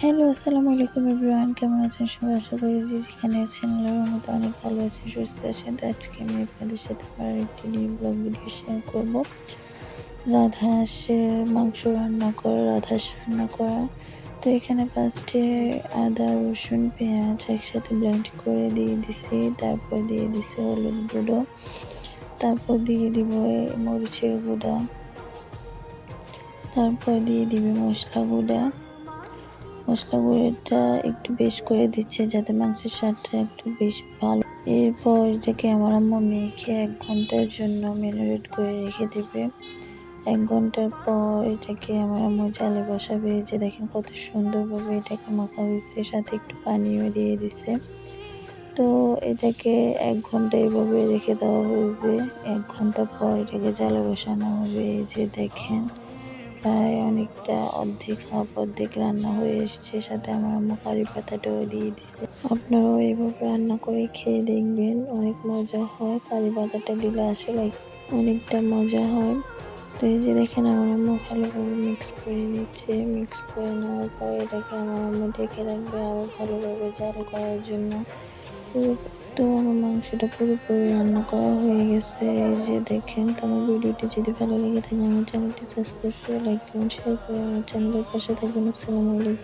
Hello, আসসালামু আলাইকুম everyone. কেমন আছেন সবাই? আশা করি যে যেখানে আছেন আল্লাহর রহমতে অনেক ভালো আছেন, সুস্থ আছেন। তো আজকে আমি আপনাদের সাথে আবার একটি নিউ ব্লগ ভিডিও শেয়ার করব। রাজহাঁসের মাংস রান্না করা, রাজহাঁস রান্না করা। তো এখানে ফার্স্টে আদা, রসুন, পেঁয়াজ একসাথে ব্লেন্ড করে দিয়ে দিছি। তারপর দিয়ে দিছি হলুদ গুঁড়ো, তারপর দিয়ে দিব মরিচের গুঁড়া, তারপর দিয়ে দিবে মশলা গুঁড়া। মশলা গুঁড়োটা একটু বেশ করে দিচ্ছে যাতে মাংসের স্বাদটা একটু বেশ ভালো। এরপর এটাকে আমার আম্মু মেখে 1 ঘন্টার জন্য ম্যারিনেট করে রেখে দেবে। 1 ঘন্টার পর এটাকে আমার আম্মু জালে বসাবে। এই যে দেখেন কত সুন্দরভাবে এটাকে মাখা হয়েছে, সাথে একটু পানিও দিয়ে দিছে। তো এটাকে 1 ঘন্টা এভাবে রেখে দেওয়া হবে। 1 ঘন্টা পর এটাকে জালে বসানো হবে। এই যে দেখেন প্রায় অনেকটা অর্ধেক রান্না হয়ে এসছে, সাথে আমার আম্মু কারি পাতাটাও দিয়ে দিছে। আপনারাও এইভাবে রান্না করে খেয়ে দেখবেন, অনেক মজা হয়। কারি পাতাটা দিলে আসলে অনেকটা মজা হয়। তো এই যে দেখেন আমার আম্মু ভালোভাবে মিক্স করে নিচ্ছে। মিক্স করে নেওয়ার পর এটাকে আমার আম্মু ঢেকে রাখবে আরো ভালোভাবে জাল করার জন্য। তো আমার মাংসটা পুরোপুরি রান্না করা হয়ে গেছে। এই যে দেখেন। তো আমার ভিডিওটি যদি ভালো লেগে থাকে আমার চ্যানেলটি সাবস্ক্রাইব করে লাইক কমেন্ট শেয়ার করে আমার চ্যানেলের পাশে থাকবেন। আসসালামু আলাইকুম।